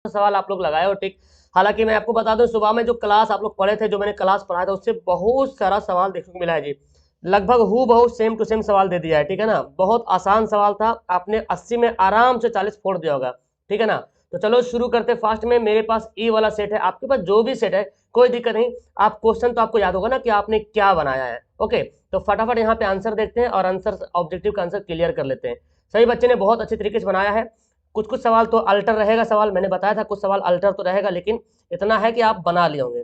सवाल आप लोग लगाए हो, ठीक। हालांकि मैं आपको बता दूं, सुबह में जो क्लास आप लोग पढ़े थे, जो मैंने क्लास पढ़ाया था, उससे बहुत सारा सवाल देखने को मिला है जी। लगभग हु बहु सेम टू सेम सवाल दे दिया है, ठीक है ना। बहुत आसान सवाल था, आपने 80 में आराम से 40 फोड़ दिया होगा, ठीक है ना। तो चलो शुरू करते फास्ट में। मेरे पास ई वाला सेट है, आपके पास जो भी सेट है कोई दिक्कत नहीं। आप क्वेश्चन तो आपको याद होगा ना कि आपने क्या बनाया है। ओके, तो फटाफट यहाँ पे आंसर देखते हैं और आंसर ऑब्जेक्टिव का आंसर क्लियर कर लेते हैं। सभी बच्चे ने बहुत अच्छे तरीके से बनाया है। कुछ कुछ सवाल तो अल्टर रहेगा, सवाल मैंने बताया था कुछ सवाल अल्टर तो रहेगा, लेकिन इतना है कि आप बना लिए होंगे,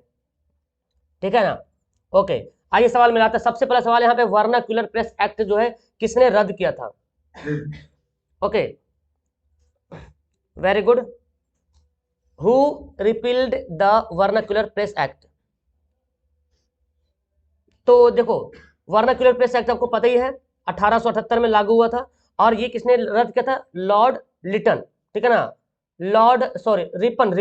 ठीक है ना। ओके, आइए सवाल मिलाते हैं। सबसे पहला सवाल यहाँ पे, वर्नाक्यूलर प्रेस एक्ट जो है किसने रद्द किया था? Okay, very good. Who repealed the vernacular press act? तो देखो, वर्नाक्यूलर प्रेस एक्ट आपको पता ही है, 1878 में लागू हुआ था। और ये किसने रद्द किया था? लॉर्ड लिटन, ठीक है ना। लॉर्ड सॉरी रिपन,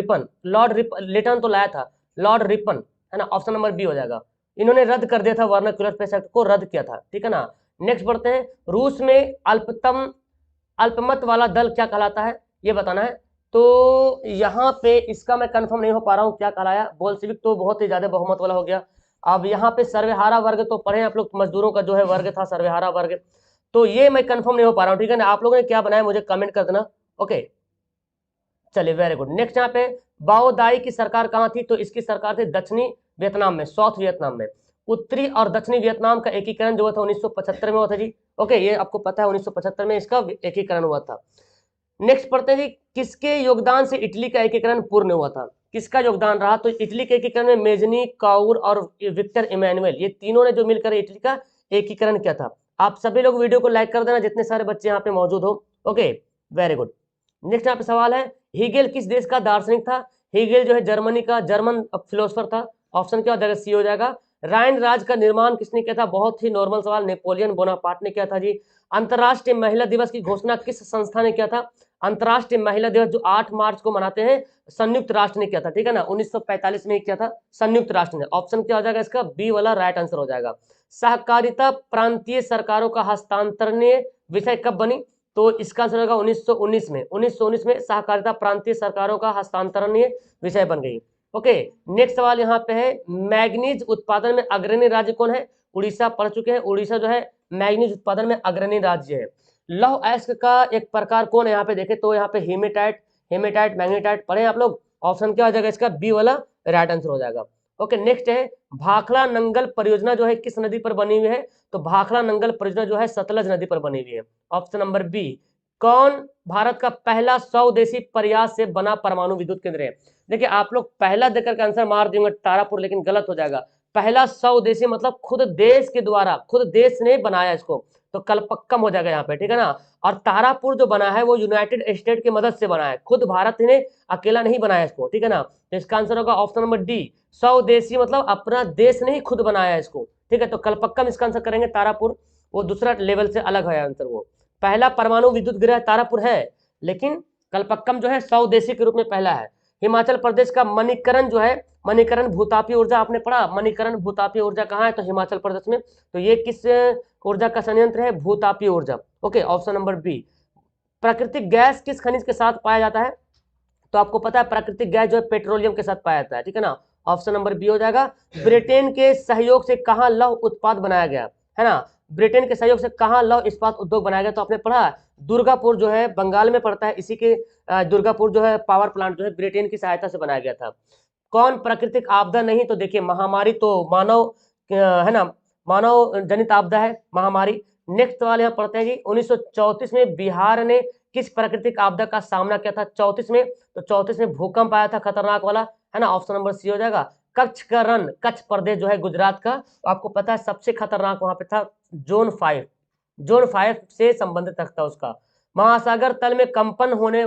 लिटन तो लाया था, लॉर्ड रिपन, है ना। ऑप्शन नंबर बी हो जाएगा। इन्होंने रद्द कर दिया था, वर्नाक्यूलर प्रेस एक्ट को रद्द किया था, ठीक है ना। नेक्स्ट बढ़ते हैं। रूस में अल्पमत वाला दल क्या कहलाता है, ये बताना है। तो यहाँ पे इसका मैं कंफर्म नहीं हो पा रहा हूँ क्या कहलाया। बोल्शेविक तो बहुत ही ज्यादा बहुमत वाला हो गया। अब यहाँ पे सर्वहारा वर्ग तो पढ़े आप लोग, मजदूरों का जो है वर्ग था सर्वहारा वर्ग, तो ये मैं कंफर्म नहीं हो पा रहा हूँ, ठीक है ना। आप लोगों ने क्या बनाया मुझे कमेंट कर देना। ओके, चलिए वेरी गुड। नेक्स्ट यहाँ पे, बाओ दाई की सरकार कहाँ थी? तो इसकी सरकार थी दक्षिणी वियतनाम में, साउथ वियतनाम में। उत्तरी और दक्षिणी वियतनाम का एकीकरण जो था 1975 में हुआ था जी। ओके, ये आपको पता है 1975 में इसका एकीकरण हुआ था। नेक्स्ट पढ़ते हैं जी, किसके योगदान से इटली का एकीकरण पूर्ण हुआ था? किसका योगदान रहा? तो इटली के एकीकरण में मेजनी, काउर और विक्टर इमैनुअल, ये तीनों ने जो मिलकर इटली का एकीकरण किया था। आप सभी लोग वीडियो को लाइक कर देना जितने सारे बच्चे यहाँ पे मौजूद हो। Okay, very good. नेक्स्ट यहाँ पे सवाल है, हीगेल किस देश का दार्शनिक था? हीगेल जो है जर्मनी का, जर्मन फिलोसफर था। ऑप्शन क्या हो जाएगा? सी हो जाएगा। राइन राज का निर्माण किसने किया था? बहुत ही नॉर्मल सवाल, नेपोलियन बोनापार्ट ने किया था जी। अंतरराष्ट्रीय महिला दिवस की घोषणा किस संस्था ने किया था? अंतरराष्ट्रीय महिला दिवस जो 8 मार्च को मनाते हैं, संयुक्त राष्ट्र ने किया था, ठीक है ना। 1945 में किया था संयुक्त राष्ट्र ने। ऑप्शन क्या हो जाएगा इसका? बी वाला राइट आंसर हो जाएगा। सहकारिता प्रांतीय सरकारों का हस्तांतरणीय विषय कब बनी? तो इसका आंसर होगा 1919 में। 1919 में सहकारिता प्रांतीय सरकारों का हस्तांतरणीय विषय बन गई। ओके, नेक्स्ट सवाल यहाँ पे है, मैग्नीज उत्पादन में अग्रणी राज्य कौन है? उड़ीसा पढ़ चुके हैं, उड़ीसा जो है मैग्नीज उत्पादन में अग्रणी राज्य है। लौह अयस्क का एक प्रकार कौन है? यहाँ पे देखे तो यहाँ पे हेमेटाइट, मैग्नेटाइट पढ़े आप लोग। ऑप्शन क्या हो जाएगा इसका? बी वाला राइट आंसर हो जाएगा। ओके, नेक्स्ट है, भाखड़ा नंगल परियोजना जो है किस नदी पर बनी हुई है? तो भाखड़ा नंगल परियोजना जो है सतलज नदी पर बनी हुई है। Option number B. कौन भारत का पहला स्वदेशी प्रयास से बना परमाणु विद्युत केंद्र है? देखिए आप लोग पहला देकर के आंसर मार देंगे तारापुर, लेकिन गलत हो जाएगा। पहला स्वदेशी मतलब खुद देश के द्वारा, खुद देश ने बनाया इसको, तो कलपक्कम हो जाएगा यहाँ पे, ठीक है ना। और तारापुर जो बना है वो यूनाइटेड स्टेट की मदद से बना है, खुद भारत ने अकेला नहीं बनाया इसको, ठीक है ना। तो इसका आंसर होगा ऑप्शन नंबर डी, स्वदेशी मतलब अपना देश ने ही खुद बनाया इसको, ठीक है। तो कलपक्कम इसका आंसर करेंगे, तारापुर वो दूसरा लेवल से अलग है आंसर। वो पहला परमाणु विद्युत गृह तारापुर है, लेकिन कलपक्कम जो है स्वदेशी के रूप में पहला है। हिमाचल प्रदेश का मणिकरण जो है, मणिकरण भूतापीय ऊर्जा आपने पढ़ा, मणिकरण भूतापीय ऊर्जा कहाँ है? तो हिमाचल प्रदेश में। तो ये किस ऊर्जा का संयंत्र है? भूतापीय ऊर्जा। Okay, option number B. प्राकृतिक गैस किस खनिज के साथ पाया जाता है? तो आपको पता है प्राकृतिक गैस जो है पेट्रोलियम के साथ पाया जाता है, ठीक है ना। ऑप्शन नंबर बी हो जाएगा। ब्रिटेन के सहयोग से कहाँ लौह उत्पाद बनाया गया है ना? ब्रिटेन के सहयोग से कहाँ लौह इस्पात उद्योग बनाया गया? तो आपने पढ़ा दुर्गापुर जो है बंगाल में पड़ता है, इसी के दुर्गापुर जो है पावर प्लांट जो है ब्रिटेन की सहायता से बनाया गया था। कौन प्राकृतिक आपदा नहीं? तो देखिए महामारी तो मानव है ना, मानव जनित आपदा है महामारी। नेक्स्ट सवाल यहाँ पढ़ते हैं जी, 1934 में बिहार ने किस प्राकृतिक आपदा का सामना किया था? 34 में, तो 34 में भूकंप आया था खतरनाक वाला, है ना। ऑप्शन नंबर सी हो जाएगा। कच्छ का रण, कच्छ प्रदेश जो है गुजरात का, तो आपको पता है सबसे खतरनाक वहां पे था जोन 5, जोन 5 से संबंधित रखता है उसका। महासागर तल में कंपन होने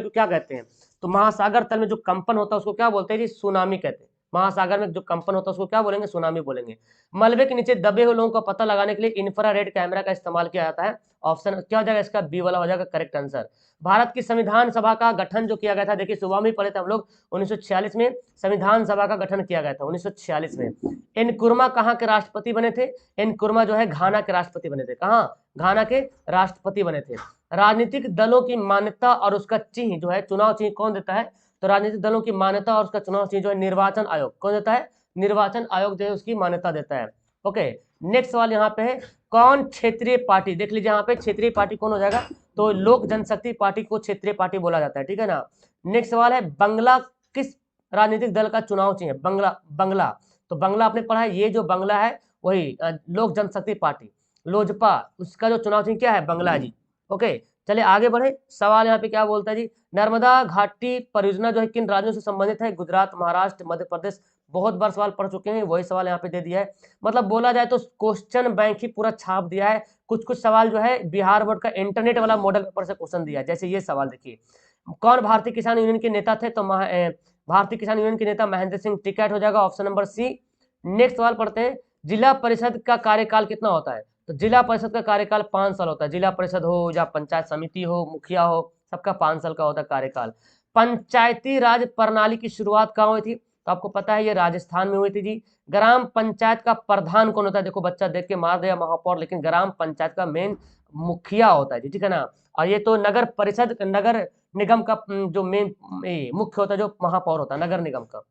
को क्या कहते हैं? तो महासागर तल में जो कंपन होता है उसको क्या बोलते हैं जी? सुनामी कहते हैं। महासागर में जो कंपन होता है उसको क्या बोलेंगे? सुनामी बोलेंगे। मलबे के नीचे दबे हुए लोगों का पता लगाने के लिए इंफ्रारेड कैमरा का इस्तेमाल किया जाता है। ऑप्शन क्या हो जाएगा इसका? बी वाला हो जाएगा करेक्ट आंसर। भारत की संविधान सभा का गठन जो किया गया था, देखिए सुबह में पढ़े थे हम लोग, 1946 में संविधान सभा का गठन किया गया था 1946 में। एनकुरमा कहाँ के राष्ट्रपति बने थे? एनकुरमा जो है घाना के राष्ट्रपति बने थे। कहाँ? घाना के राष्ट्रपति बने थे। राजनीतिक दलों की मान्यता और उसका चिन्ह जो है, चुनाव चिन्ह कौन देता है? तो राजनीतिक दलों की मान्यता और उसका चुनाव जो है निर्वाचन आयोग कौन देता है? निर्वाचन आयोग जो है उसकी मान्यता देता है। ओके, नेक्स्ट सवाल यहाँ पे है, कौन क्षेत्रीय पार्टी, देख लीजिए यहाँ पे क्षेत्रीय पार्टी कौन हो जाएगा? तो लोक जनशक्ति पार्टी को क्षेत्रीय पार्टी बोला जाता है, ठीक है ना। नेक्स्ट सवाल है, बंगला किस राजनीतिक दल का चुनाव चाहिए? बंगला, बंगला तो बंगला आपने पढ़ा है, ये जो बंगला है वही लोक जनशक्ति पार्टी लोजपा, उसका जो चुनाव चिन्ह क्या है? बंगला जी। ओके, चलिए आगे बढ़े। सवाल यहाँ पे क्या बोलता है जी, नर्मदा घाटी परियोजना जो है किन राज्यों से संबंधित है? गुजरात, महाराष्ट्र, मध्य प्रदेश। बहुत बार सवाल पढ़ चुके हैं, वही सवाल यहाँ पे दे दिया है। मतलब बोला जाए तो क्वेश्चन बैंक ही पूरा छाप दिया है। कुछ कुछ सवाल जो है बिहार बोर्ड का इंटरनेट वाला मॉडल पेपर से क्वेश्चन दिया है। जैसे ये सवाल देखिए, कौन भारतीय किसान यूनियन के नेता थे? तो भारतीय किसान यूनियन के नेता महेंद्र सिंह टिकैत हो जाएगा, ऑप्शन नंबर सी। नेक्स्ट सवाल पढ़ते हैं, जिला परिषद का कार्यकाल कितना होता है? तो जिला परिषद का कार्यकाल 5 साल होता है। जिला परिषद हो या पंचायत समिति हो, मुखिया हो, सबका 5 साल का होता है कार्यकाल। पंचायती राज प्रणाली की शुरुआत कहाँ हुई थी? तो आपको पता है ये राजस्थान में हुई थी जी। ग्राम पंचायत का प्रधान कौन होता है? देखो बच्चा देख के मार दिया महापौर, लेकिन ग्राम पंचायत का मेन मुखिया होता है जी, ठीक है ना। और ये तो नगर परिषद, नगर निगम का जो मेन मुख्य होता है, जो महापौर होता है नगर निगम का।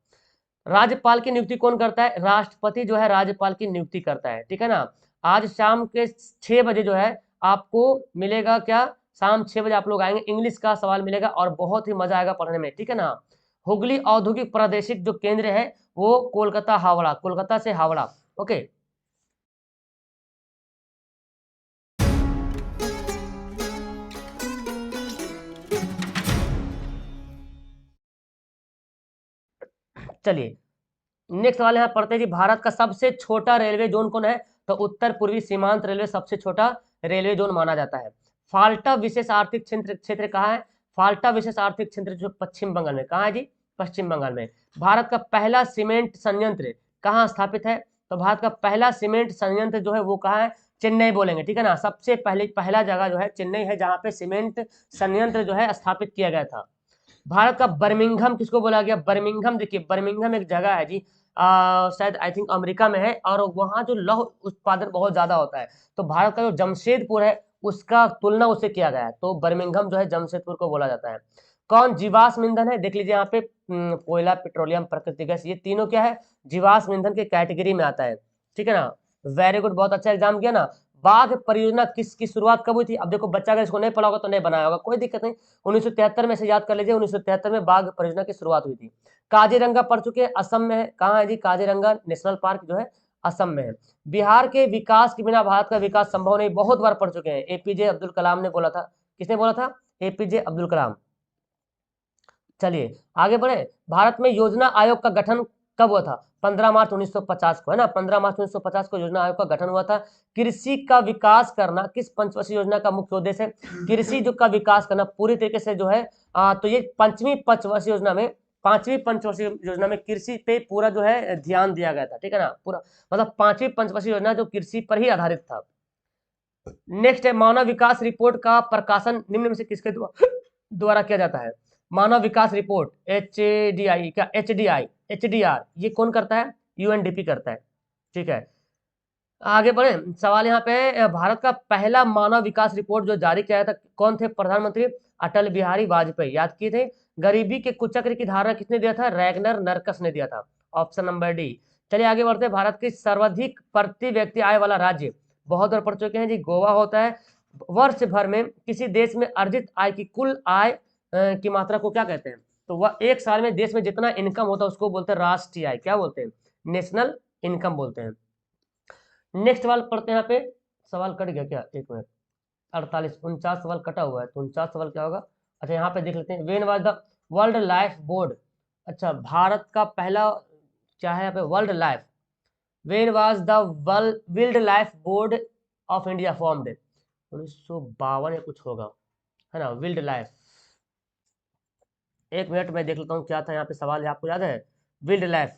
राज्यपाल की नियुक्ति कौन करता है? राष्ट्रपति जो है राज्यपाल की नियुक्ति करता है, ठीक है ना। आज शाम के 6 बजे जो है आपको मिलेगा क्या? शाम 6 बजे आप लोग आएंगे, इंग्लिश का सवाल मिलेगा और बहुत ही मजा आएगा पढ़ने में, ठीक है ना। हुगली औद्योगिक प्रादेशिक जो केंद्र है वो कोलकाता हावड़ा, कोलकाता से हावड़ा। ओके, चलिए नेक्स्ट सवाल यहाँ पढ़ते हैं जी, भारत का सबसे छोटा रेलवे जोन कौन है? तो उत्तर पूर्वी सीमांत रेलवे सबसे छोटा रेलवे जोन माना जाता है। फाल्टा विशेष आर्थिक क्षेत्र क्षेत्र कहाँ है? फाल्टा विशेष आर्थिक क्षेत्र जो पश्चिम बंगाल में, कहाँ है जी? पश्चिम बंगाल में। भारत का पहला सीमेंट संयंत्र कहाँ स्थापित है? तो भारत का पहला सीमेंट संयंत्र जो है वो कहाँ है? चेन्नई बोलेंगे, ठीक है ना। सबसे पहले पहला जगह जो है चेन्नई है, जहाँ पे सीमेंट संयंत्र जो है स्थापित किया गया था। भारत का बर्मिंघम किसको बोला गया? बर्मिंघम, देखिए बर्मिंघम एक जगह है जी, शायद आई थिंक अमेरिका में है, और वहाँ जो लौह उत्पादन बहुत ज्यादा होता है। तो भारत का जो जमशेदपुर है उसका तुलना उससे किया गया है, तो बर्मिंघम जो है जमशेदपुर को बोला जाता है। कौन जीवाश्म ईंधन है? देख लीजिए यहाँ पे कोयला, पेट्रोलियम, प्राकृतिक गैस, ये तीनों क्या है? जीवाश्म ईंधन के कैटेगरी में आता है, ठीक है ना। वेरी गुड, बहुत अच्छा एग्जाम किया ना। बाघ परियोजना किसकी शुरुआत कब हुई थी? अब देखो बच्चा अगर इसको नहीं पढ़ा होगा तो नहीं बनाया होगा, कोई दिक्कत नहीं। 1973 में से याद कर लीजिए, 1973 में बाघ परियोजना की शुरुआत हुई थी। काजीरंगा पढ़ चुके हैं, असम में है। कहाँ है जी काजीरंगा नेशनल पार्क? जो है असम में है। बिहार के विकास के बिना भारत का विकास संभव नहीं, बहुत बार पढ़ चुके हैं, एपीजे अब्दुल कलाम ने बोला था। किसने बोला था? एपीजे अब्दुल कलाम। चलिए आगे बढ़े। भारत में योजना आयोग का गठन कब हुआ था? 15 मार्च 1950 को, है ना। 15 मार्च 1950 को योजना आयोग का गठन हुआ था। कृषि का विकास करना किस पंचवर्षीय योजना का मुख्य उद्देश्य है? कृषि जो का विकास करना पूरी तरीके से जो है तो ये पांचवी पंचवर्षीय योजना में, पांचवी पंचवर्षीय योजना में कृषि पे पूरा जो है ध्यान दिया गया था, ठीक है ना। पूरा मतलब पांचवी पंचवर्षीय योजना जो कृषि पर ही आधारित था। नेक्स्ट है, मानव विकास रिपोर्ट का प्रकाशन निम्न में से किसके द्वारा किया जाता है? मानव विकास रिपोर्ट, HDI क्या, HDR ये कौन करता है? UNDP करता है, ठीक है। आगे बढ़े, सवाल यहाँ पे भारत का पहला मानव विकास रिपोर्ट जो जारी किया था कौन थे? प्रधानमंत्री अटल बिहारी वाजपेयी, याद किए थे। गरीबी के कुचक्र की धारणा किसने दिया था? रैगनर नरकस ने दिया था, ऑप्शन नंबर डी। चलिए आगे बढ़ते हैं, भारत की सर्वाधिक प्रति व्यक्ति आय वाला राज्य, बहुत बार पढ़ चुके हैं जी, गोवा होता है। वर्ष भर में किसी देश में अर्जित आय की कुल आय की मात्रा को क्या कहते हैं? तो वह एक साल में देश में जितना इनकम होता है उसको बोलते हैं राष्ट्रीय आय, क्या बोलते हैं? नेशनल इनकम बोलते हैं। नेक्स्ट सवाल पढ़ते हैं, यहाँ पे सवाल कट गया क्या? एक मिनट, 48 49 सवाल कटा हुआ है, तो 49 सवाल क्या होगा? अच्छा यहाँ पे देख लेते हैं, when was the world life board, अच्छा भारत का पहला क्या है यहाँ पे? World life, when was the wild life board of India formed? 1952 या कुछ होगा, है ना। वाइल्ड लाइफ, एक मिनट में देख लेता हूँ क्या था यहाँ पे सवाल है, आपको याद है? वाइल्ड लाइफ,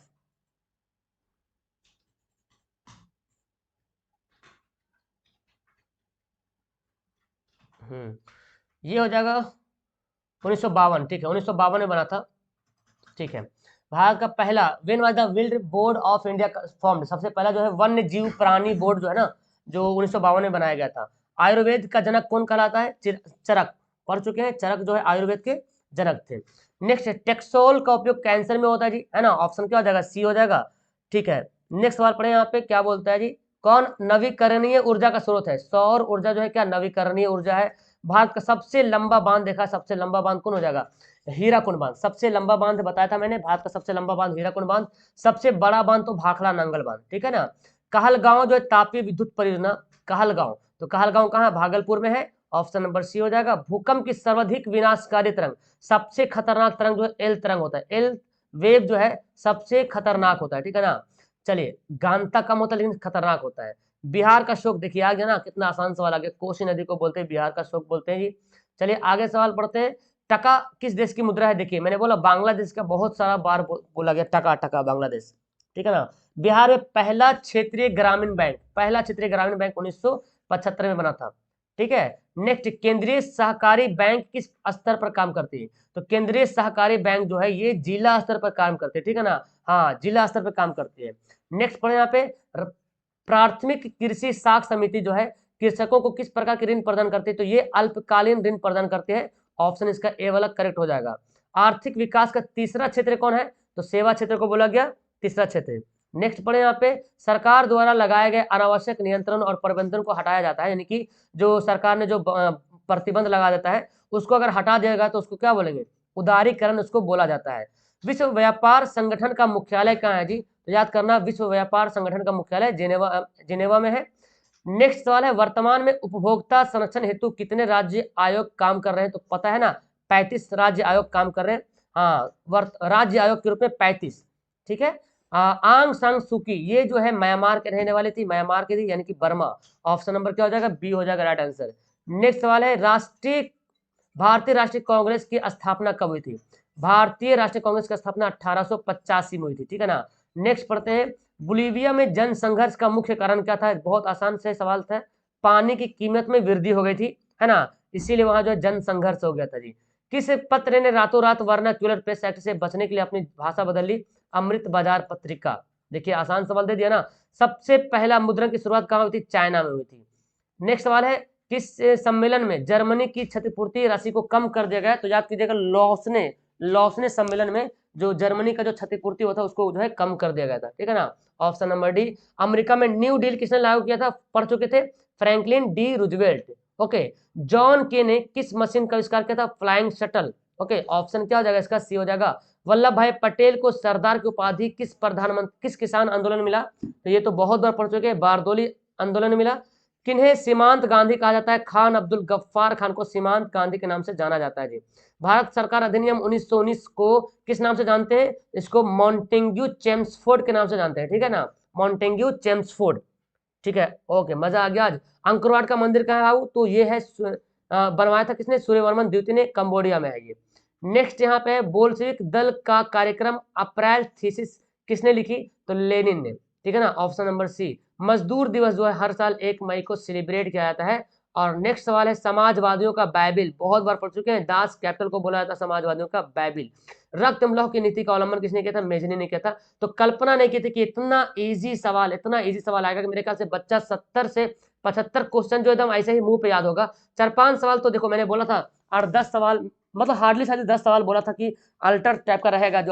ये हो जाएगा 1952, ठीक है 1952 में बना था, ठीक है। भारत का पहला, when was the wild board of India formed, सबसे पहला जो है वन्य जीव प्राणी बोर्ड जो है ना, जो 1952 में बनाया गया था। आयुर्वेद का जनक कौन कहलाता है? चरक, पढ़ चुके हैं, चरक जो है आयुर्वेद के जनक थे। नेक्स्ट टेक्सोल का उपयोग कैंसर में होता है जी, है ना, ऑप्शन क्या हो जाएगा, सी हो जाएगा। ठीक है, नेक्स्ट सवाल पढ़े यहाँ पे, क्या बोलता है जी, कौन नवीकरणीय ऊर्जा का स्रोत है? सौर ऊर्जा जो है क्या नवीकरणीय ऊर्जा है। भारत का सबसे लंबा बांध देखा, सबसे लंबा बांध कौन हो जाएगा, हीराकुंड बांध। सबसे लंबा बांध बताया था मैंने, भारत का सबसे लंबा बांध हीराकुंड बांध। सबसे बड़ा बांध तो भाखड़ा नांगल बांध, ठीक है ना। कहलगांव जो है तापीय विद्युत परियोजना, कहलगांव, तो कहलगांव कहाँ है, भागलपुर में है, ऑप्शन नंबर सी हो जाएगा। भूकंप की सर्वाधिक विनाशकारी तरंग, सबसे खतरनाक तरंग जो है एल तरंग होता है, एल वेव जो है सबसे खतरनाक होता है, ठीक है ना। चलिए, घनता कम होता है लेकिन खतरनाक होता है। बिहार का शोक, देखिए आ गया ना, कितना आसान सवाल आ गया, कोसी नदी को बोलते हैं बिहार का शोक बोलते हैं जी। चलिए आगे सवाल पढ़ते हैं। टका किस देश की मुद्रा है? देखिए मैंने बोला बांग्लादेश का बहुत सारा बार बोला गया, टका टका बांग्लादेश, ठीक है ना। बिहार में पहला क्षेत्रीय ग्रामीण बैंक, पहला क्षेत्रीय ग्रामीण बैंक 1975 में बना था, ठीक है। नेक्स्ट, केंद्रीय सहकारी बैंक किस स्तर पर काम करती है? तो केंद्रीय सहकारी बैंक जो है ये जिला स्तर पर काम करते हैं, ठीक है ना, हाँ जिला स्तर पर काम करती है। नेक्स्ट पढ़े यहाँ पे, प्राथमिक कृषि साख समिति जो है कृषकों को किस प्रकार के ऋण प्रदान करती है? तो ये अल्पकालीन ऋण प्रदान करते हैं, ऑप्शन इसका ए वाला करेक्ट हो जाएगा। आर्थिक विकास का तीसरा क्षेत्र कौन है? तो सेवा क्षेत्र को बोला गया तीसरा क्षेत्र। नेक्स्ट पढ़े यहाँ पे, सरकार द्वारा लगाए गए अनावश्यक नियंत्रण और प्रबंधन को हटाया जाता है, यानी कि जो सरकार ने जो प्रतिबंध लगा देता है उसको अगर हटा देगा तो उसको क्या बोलेंगे, उदारीकरण उसको बोला जाता है। विश्व व्यापार संगठन का मुख्यालय कहाँ है जी? तो याद करना, विश्व व्यापार संगठन का मुख्यालय जिनेवा में है। नेक्स्ट सवाल है, वर्तमान में उपभोक्ता संरक्षण हेतु कितने राज्य आयोग काम कर रहे हैं? तो पता है ना, 35 राज्य आयोग काम कर रहे हैं, हाँ राज्य आयोग के रूप में 35, ठीक है। आंग सान सूकी ये जो है म्यांमार के रहने वाली थी, म्यांमार की थी, यानी कि बर्मा, ऑप्शन नंबर क्या हो जाएगा, बी हो जाएगा राइट आंसर। नेक्स्ट सवाल है, भारतीय राष्ट्रीय कांग्रेस की स्थापना कब हुई थी? भारतीय राष्ट्रीय कांग्रेस की स्थापना 1885 में हुई थी, ठीक है ना। नेक्स्ट पढ़ते हैं, बोलीविया में जन संघर्ष का मुख्य कारण क्या था? बहुत आसान से सवाल था, पानी की कीमत में वृद्धि हो गई थी, है ना, इसीलिए वहां जो है जन संघर्ष हो गया था जी। किस पत्र ने रातों रात वर्नाक्यूलर प्रेस एक्ट से बचने के लिए अपनी भाषा बदल ली? अमृत बाजार पत्रिका, देखिए आसान सवाल दे दिया ना। सबसे पहला मुद्रण की शुरुआत कहाँ हुई थी? चाइना में हुई थी। नेक्स्ट सवाल है, किस सम्मेलन में जर्मनी की क्षतिपूर्ति राशि को कम कर दिया गया? तो याद कीजिएगा, लॉसने सम्मेलन में जो जर्मनी का जो क्षतिपूर्ति होता है उसको जो है कम कर दिया गया था, ठीक है ना, ऑप्शन नंबर डी। अमेरिका में न्यू डील किसने लागू किया था? पढ़ चुके थे, Franklin D Roosevelt. Okay, John के ने किस मशीन का आविष्कार किया था? Flying shuttle. ओके, ऑप्शन क्या हो जाएगा इसका? सी हो जाएगा। वल्लभ भाई पटेल को सरदार की उपाधि किस किसान आंदोलन मिला? तो ये तो बहुत बार पढ़ चुके, बारदोली आंदोलन मिला। किन्हें सीमांत गांधी कहा जाता है? खान अब्दुल गफ्फार खान को सीमांत गांधी के नाम से जाना जाता है जी। भारत सरकार अधिनियम 1919 को किस नाम से जानते हैं? इसको मॉन्टेग्यू चेम्सफोर्ड के नाम से जानते हैं, ठीक है ना, मॉन्टेग्यू चेम्सफोर्ड, ठीक है। ओके, मजा आ गया आज। अंकोरवाट का मंदिर कहाँ है? तो ये है बनवाया था किसने? सूर्यवर्मन द्वितीय ने, कंबोडिया में है ये। नेक्स्ट यहाँ पे बोल्शेविक दल का कार्यक्रम अप्रैल थीसिस किसने लिखी? तो लेनिन ने, ठीक है ना, ऑप्शन नंबर सी। मजदूर दिवस जो है हर साल 1 मई को सेलिब्रेट किया जाता है। और नेक्स्ट सवाल है, समाजवादियों का बाइबिल, बहुत बार पढ़ चुके हैं, दास कैपिटल को बोला जाता है समाजवादियों का बाइबिल। रक्तमलौह की नीति का अवलंबन किसने किया था? मेजनी ने किया था। तो कल्पना नहीं की थी कि इतना इजी सवाल आएगा, कि मेरे ख्याल से बच्चा 70 से 75 क्वेश्चन जो एकदम ऐसे ही मुंह पे याद होगा। 4-5 सवाल तो देखो मैंने बोला था, और 10 सवाल, मतलब हार्डली 10 सवाल बोला था कि अल्टर टाइप का रहेगा जो